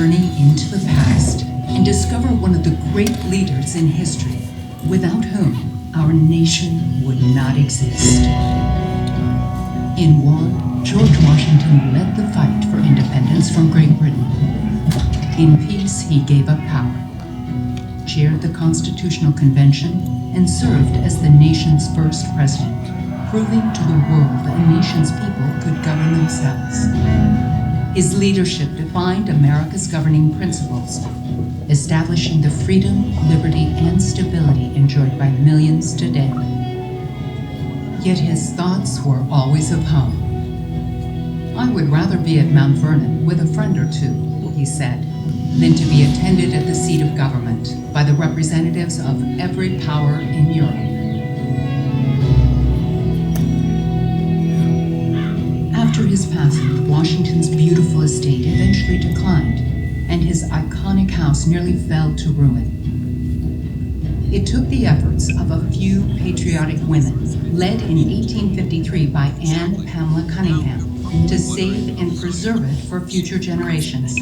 journey into the past and discover one of the great leaders in history, without whom our nation would not exist. In war, George Washington led the fight for independence from Great Britain. In peace, he gave up power, chaired the Constitutional Convention, and served as the nation's first president, proving to the world a nation's people could govern themselves. His leadership defined America's governing principles, establishing the freedom, liberty, and stability enjoyed by millions today. Yet his thoughts were always of home. "I would rather be at Mount Vernon with a friend or two," he said, "than to be attended at the seat of government by the representatives of every power in Europe." After his passing, Washington's beautiful estate eventually declined, and his iconic house nearly fell to ruin. It took the efforts of a few patriotic women, led in 1853 by Anne Pamela Cunningham, to save and preserve it for future generations.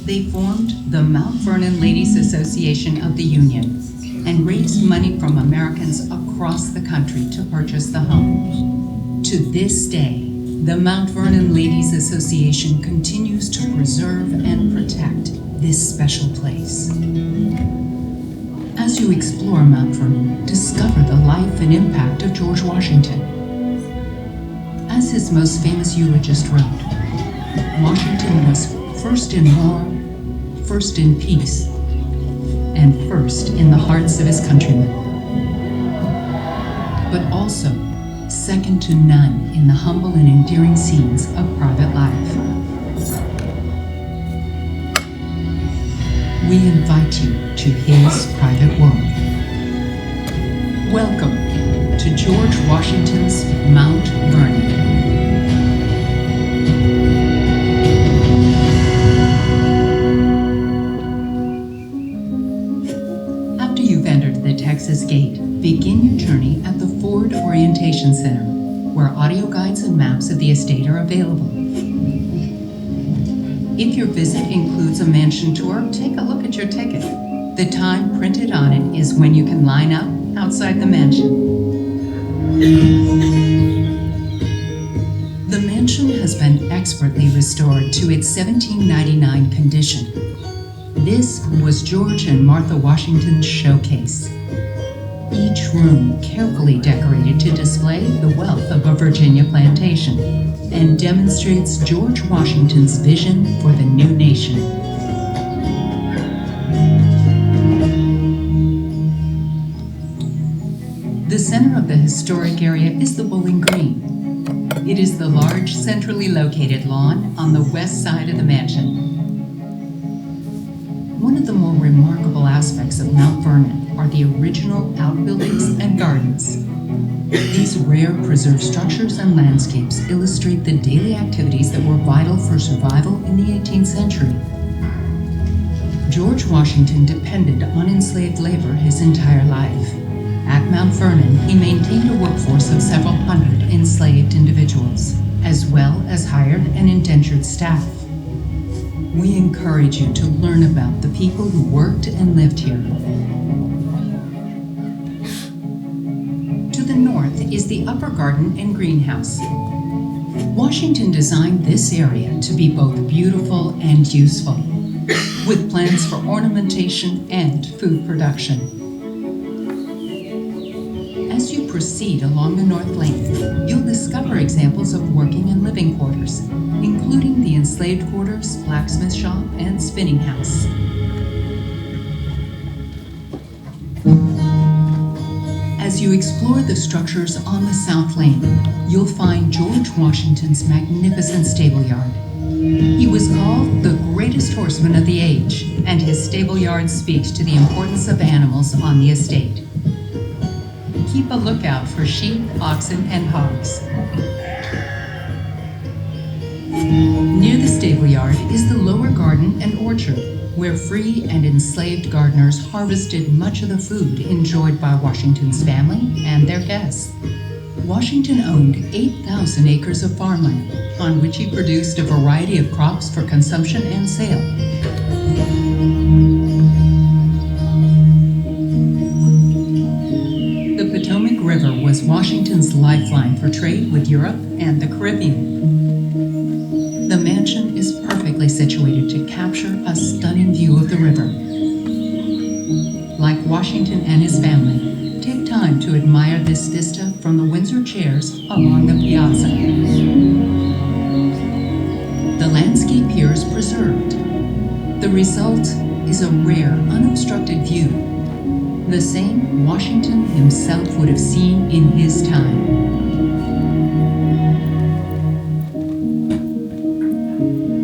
They formed the Mount Vernon Ladies Association of the Union and raised money from Americans across the country to purchase the home. To this day, the Mount Vernon Ladies Association continues to preserve and protect this special place. As you explore Mount Vernon, discover the life and impact of George Washington. As his most famous eulogist wrote, Washington was first in war, first in peace, and first in the hearts of his countrymen, but also second to none in the humble and endearing scenes of private life. We invite you to his private world. Welcome to George Washington's Mount Vernon. After you've entered the Texas Gate, begin your journey at the Ford Orientation Center, where audio guides and maps of the estate are available. If your visit includes a mansion tour, take a look at your ticket. The time printed on it is when you can line up outside the mansion. The mansion has been expertly restored to its 1799 condition. This was George and Martha Washington's showcase. Each room carefully decorated to display the wealth of a Virginia plantation and demonstrates George Washington's vision for the new nation. The center of the historic area is the Bowling Green. It is the large, centrally located lawn on the west side of the mansion. One of the more remarkable aspects of Mount Vernon are the original outbuildings and gardens. These rare preserved structures and landscapes illustrate the daily activities that were vital for survival in the 18th century. George Washington depended on enslaved labor his entire life. At Mount Vernon, he maintained a workforce of several hundred enslaved individuals, as well as hired and indentured staff. We encourage you to learn about the people who worked and lived here. To the north is the upper garden and greenhouse. Washington designed this area to be both beautiful and useful, with plans for ornamentation and food production. As you proceed along the North Lane, you'll discover examples of working and living quarters, including the enslaved quarters, blacksmith shop, and spinning house. As you explore the structures on the South Lane, you'll find George Washington's magnificent stable yard. He was called the greatest horseman of the age, and his stable yard speaks to the importance of animals on the estate. Keep a lookout for sheep, oxen, and hogs. Near the stable yard is the lower garden and orchard, where free and enslaved gardeners harvested much of the food enjoyed by Washington's family and their guests. Washington owned 8,000 acres of farmland, on which he produced a variety of crops for consumption and sale. The Potomac River was Washington's lifeline for trade with Europe and the Caribbean. The mansion is perfectly situated to capture a stunning view of the river. Like Washington and his family, take time to admire this vista from the Windsor chairs along the piazza. The landscape here is preserved. The result is a rare, unobstructed view, the same Washington himself would have seen in his time.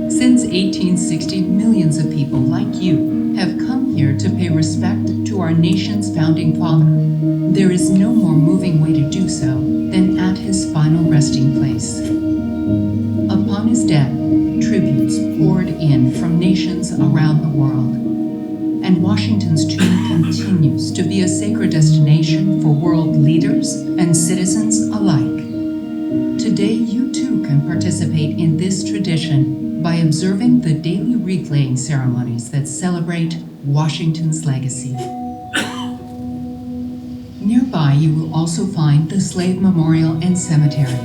Since 1860, millions of people like you have come here to pay respect to our nation's founding father. There is no more moving way to do so than at his final resting place. Upon his death, tributes poured in from nations around the world, and Washington's tomb continues to be a sacred destination for world leaders and citizens alike. Today, you too can participate in this tradition by observing the daily wreath-laying ceremonies that celebrate Washington's legacy. Nearby, you will also find the Slave Memorial and Cemetery.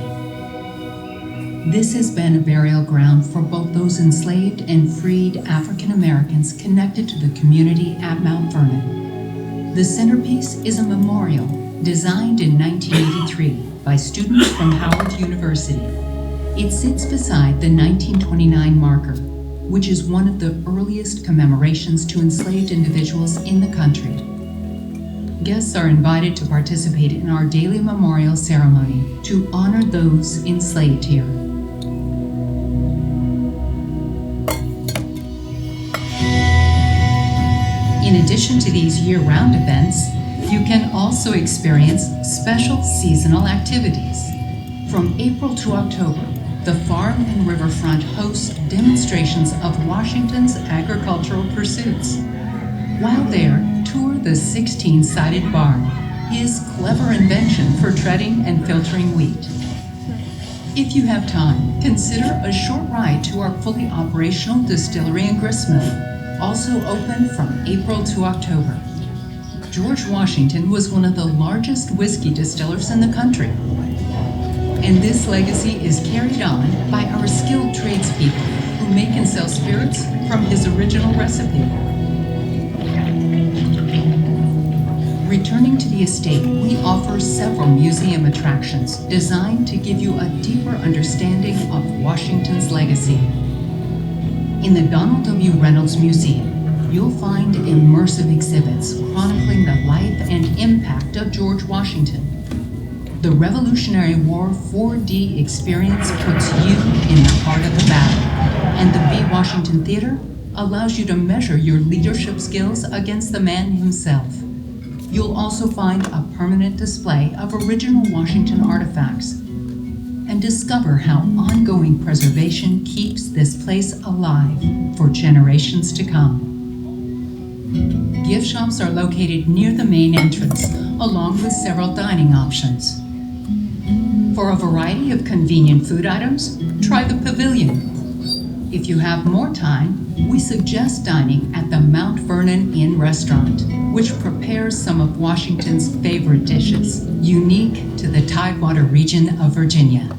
This has been a burial ground for both those enslaved and freed African Americans connected to the community at Mount Vernon. The centerpiece is a memorial designed in 1983 by students from Howard University. It sits beside the 1929 marker, which is one of the earliest commemorations to enslaved individuals in the country. Guests are invited to participate in our daily memorial ceremony to honor those enslaved here. In addition to these year-round events, you can also experience special seasonal activities. From April to October, the farm and riverfront hosts demonstrations of Washington's agricultural pursuits. While there, tour the 16-sided barn, his clever invention for treading and filtering wheat. If you have time, consider a short ride to our fully operational distillery and gristmill, also open from April to October. George Washington was one of the largest whiskey distillers in the country, and this legacy is carried on by our skilled tradespeople who make and sell spirits from his original recipe. Returning to the estate, we offer several museum attractions designed to give you a deeper understanding of Washington's legacy. In the Donald W. Reynolds Museum, you'll find immersive exhibits chronicling the life and impact of George Washington. The Revolutionary War 4D experience puts you in the heart of the battle, and the B. Washington Theater allows you to measure your leadership skills against the man himself. You'll also find a permanent display of original Washington artifacts and discover how ongoing preservation keeps this place alive for generations to come. Gift shops are located near the main entrance, along with several dining options. For a variety of convenient food items, try the pavilion. If you have more time, we suggest dining at the MountVernon Inn restaurant, which prepares some of Washington's favorite dishes, unique to the Tidewater region of Virginia.